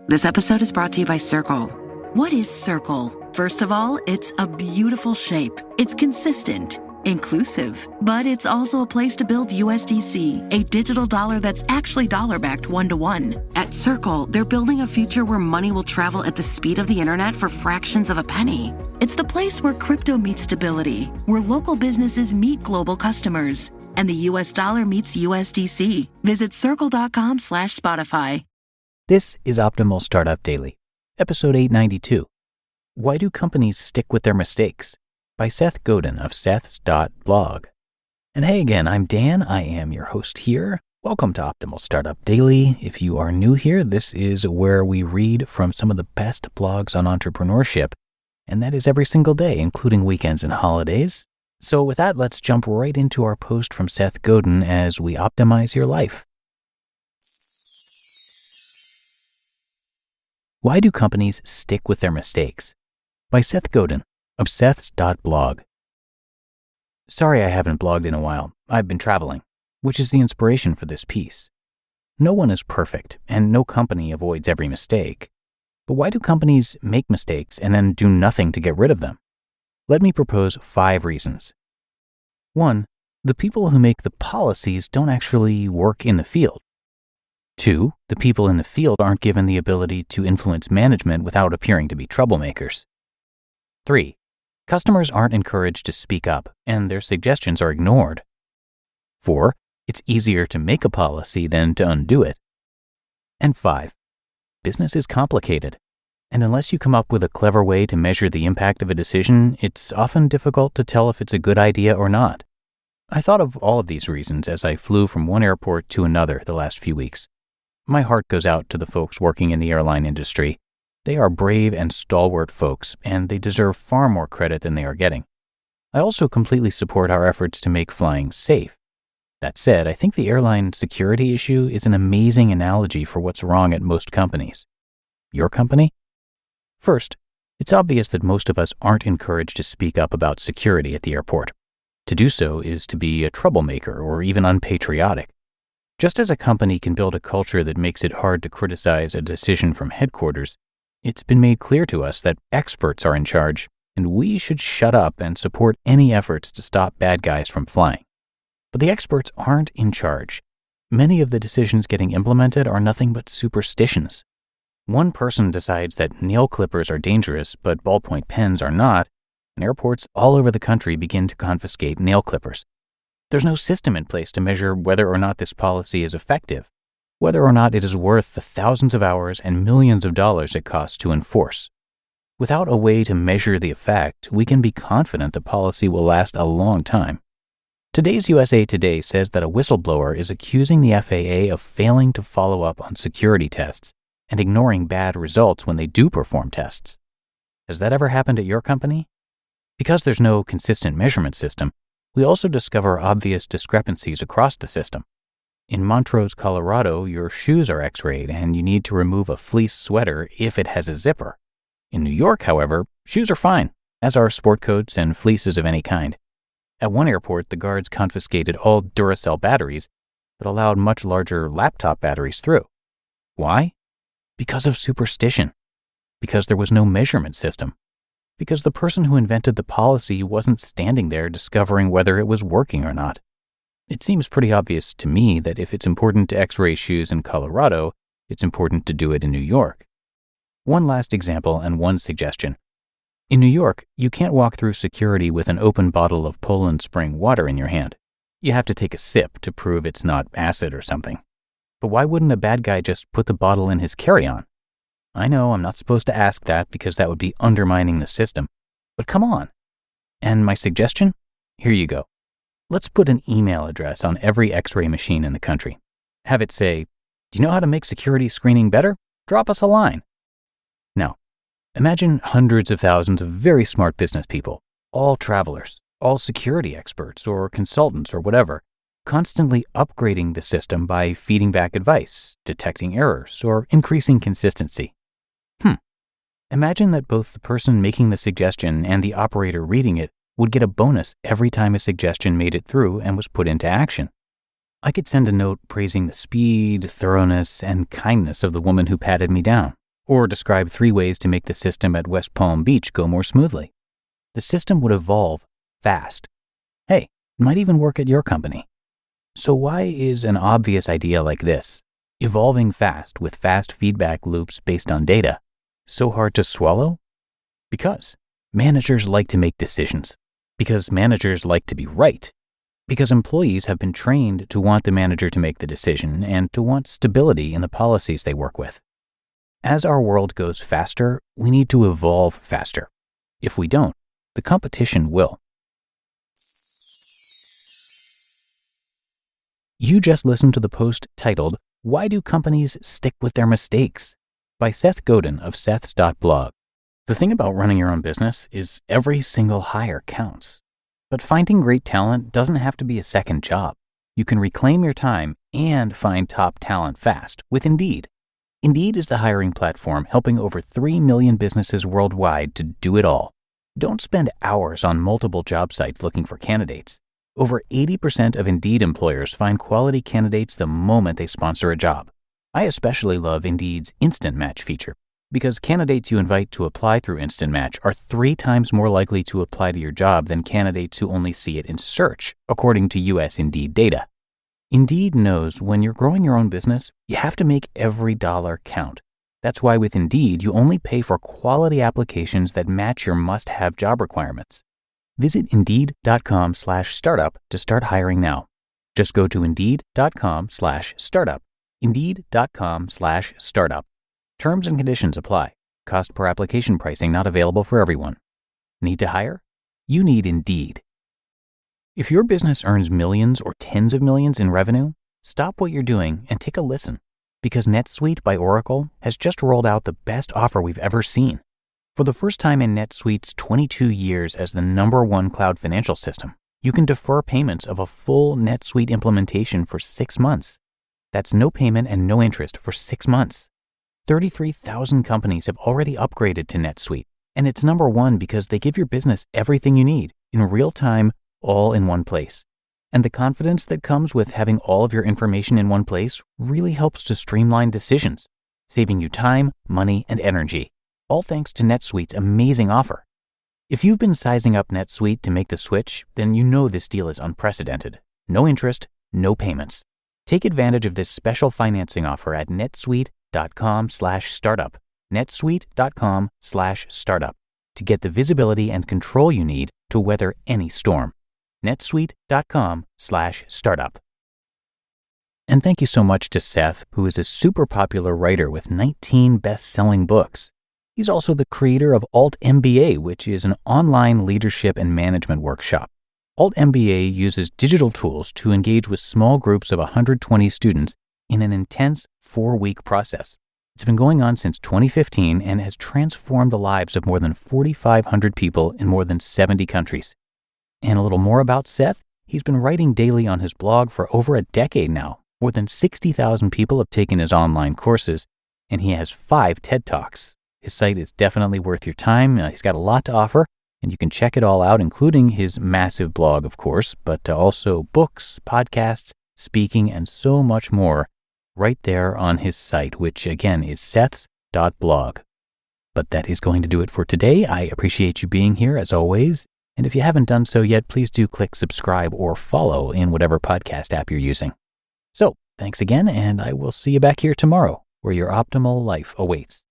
This episode is brought to you by Circle. What is Circle? First of all, it's a beautiful shape. It's consistent, inclusive, but it's also a place to build USDC, a digital dollar that's actually dollar-backed one-to-one. At Circle, they're building a future where money will travel at the speed of the internet for fractions of a penny. It's the place where crypto meets stability, where local businesses meet global customers, and the US dollar meets USDC. Visit circle.com/Spotify. This is Optimal Startup Daily, episode 892. Why do companies stick with their mistakes? By Seth Godin of Seth's.blog. And hey again, I'm Dan. I am your host here. Welcome to Optimal Startup Daily. If you are new here, this is where we read from some of the best blogs on entrepreneurship. And that is every single day, including weekends and holidays. So with that, let's jump right into our post from Seth Godin as we optimize your life. Why do companies stick with their mistakes? By Seth Godin of Seth's.blog. Sorry I haven't blogged in a while. I've been traveling, which is the inspiration for this piece. No one is perfect, and no company avoids every mistake. But why do companies make mistakes and then do nothing to get rid of them? Let me propose 5 reasons. 1. The people who make the policies don't actually work in the field. 2. The people in the field aren't given the ability to influence management without appearing to be troublemakers. 3. Customers aren't encouraged to speak up, and their suggestions are ignored. 4. It's easier to make a policy than to undo it. And 5. Business is complicated, and unless you come up with a clever way to measure the impact of a decision, it's often difficult to tell if it's a good idea or not. I thought of all of these reasons as I flew from one airport to another the last few weeks. My heart goes out to the folks working in the airline industry. They are brave and stalwart folks, and they deserve far more credit than they are getting. I also completely support our efforts to make flying safe. That said, I think the airline security issue is an amazing analogy for what's wrong at most companies. Your company? First, it's obvious that most of us aren't encouraged to speak up about security at the airport. To do so is to be a troublemaker or even unpatriotic. Just as a company can build a culture that makes it hard to criticize a decision from headquarters, it's been made clear to us that experts are in charge, and we should shut up and support any efforts to stop bad guys from flying. But the experts aren't in charge. Many of the decisions getting implemented are nothing but superstitions. One person decides that nail clippers are dangerous, but ballpoint pens are not, and airports all over the country begin to confiscate nail clippers. There's no system in place to measure whether or not this policy is effective, whether or not it is worth the thousands of hours and millions of dollars it costs to enforce. Without a way to measure the effect, we can be confident the policy will last a long time. Today's USA Today says that a whistleblower is accusing the FAA of failing to follow up on security tests and ignoring bad results when they do perform tests. Has that ever happened at your company? Because there's no consistent measurement system, we also discover obvious discrepancies across the system. In Montrose, Colorado, your shoes are x-rayed and you need to remove a fleece sweater if it has a zipper. In New York, however, shoes are fine, as are sport coats and fleeces of any kind. At one airport, the guards confiscated all Duracell batteries, but allowed much larger laptop batteries through. Why? Because of superstition. Because there was no measurement system. Because the person who invented the policy wasn't standing there discovering whether it was working or not. It seems pretty obvious to me that if it's important to x-ray shoes in Colorado, it's important to do it in New York. One last example and one suggestion. In New York, you can't walk through security with an open bottle of Poland Spring water in your hand. You have to take a sip to prove it's not acid or something. But why wouldn't a bad guy just put the bottle in his carry-on? I know I'm not supposed to ask that because that would be undermining the system, but come on. And my suggestion? Here you go. Let's put an email address on every x-ray machine in the country. Have it say, "Do you know how to make security screening better? Drop us a line." Now, imagine hundreds of thousands of very smart business people, all travelers, all security experts or consultants or whatever, constantly upgrading the system by feeding back advice, detecting errors, or increasing consistency. Imagine that both the person making the suggestion and the operator reading it would get a bonus every time a suggestion made it through and was put into action. I could send a note praising the speed, thoroughness, and kindness of the woman who patted me down, or describe 3 ways to make the system at West Palm Beach go more smoothly. The system would evolve fast. Hey, it might even work at your company. So why is an obvious idea like this, evolving fast with fast feedback loops based on data, so hard to swallow? Because managers like to make decisions. Because managers like to be right. Because employees have been trained to want the manager to make the decision and to want stability in the policies they work with. As our world goes faster, we need to evolve faster. If we don't, the competition will. You just listened to the post titled, "Why Do Companies Stick with Their Mistakes?" by Seth Godin of Seth's.blog. The thing about running your own business is every single hire counts. But finding great talent doesn't have to be a second job. You can reclaim your time and find top talent fast with Indeed. Indeed is the hiring platform helping over 3 million businesses worldwide to do it all. Don't spend hours on multiple job sites looking for candidates. Over 80% of Indeed employers find quality candidates the moment they sponsor a job. I especially love Indeed's Instant Match feature because candidates you invite to apply through Instant Match are 3 times more likely to apply to your job than candidates who only see it in search, according to US Indeed data. Indeed knows when you're growing your own business, you have to make every dollar count. That's why with Indeed, you only pay for quality applications that match your must-have job requirements. Visit Indeed.com/startup to start hiring now. Just go to Indeed.com/startup. Indeed.com/startup. Terms and conditions apply. Cost per application pricing not available for everyone. Need to hire? You need Indeed. If your business earns millions or tens of millions in revenue, stop what you're doing and take a listen, because NetSuite by Oracle has just rolled out the best offer we've ever seen. For the first time in NetSuite's 22 years as the #1 cloud financial system, you can defer payments of a full NetSuite implementation for 6 months. That's no payment and no interest for 6 months. 33,000 companies have already upgraded to NetSuite, and it's #1 because they give your business everything you need in real time, all in one place. And the confidence that comes with having all of your information in one place really helps to streamline decisions, saving you time, money, and energy, all thanks to NetSuite's amazing offer. If you've been sizing up NetSuite to make the switch, then you know this deal is unprecedented. No interest, no payments. Take advantage of this special financing offer at netsuite.com/startup. netsuite.com/startup to get the visibility and control you need to weather any storm. netsuite.com/startup. And thank you so much to Seth, who is a super popular writer with 19 best-selling books. He's also the creator of Alt MBA, which is an online leadership and management workshop. Alt MBA uses digital tools to engage with small groups of 120 students in an intense 4-week process. It's been going on since 2015 and has transformed the lives of more than 4,500 people in more than 70 countries. And a little more about Seth, he's been writing daily on his blog for over a decade now. More than 60,000 people have taken his online courses, and he has 5 TED Talks. His site is definitely worth your time. He's got a lot to offer, and you can check it all out, including his massive blog, of course, but also books, podcasts, speaking, and so much more right there on his site, which again is Seth's.blog. But that is going to do it for today. I appreciate you being here as always. And if you haven't done so yet, please do click subscribe or follow in whatever podcast app you're using. So thanks again, and I will see you back here tomorrow where your optimal life awaits.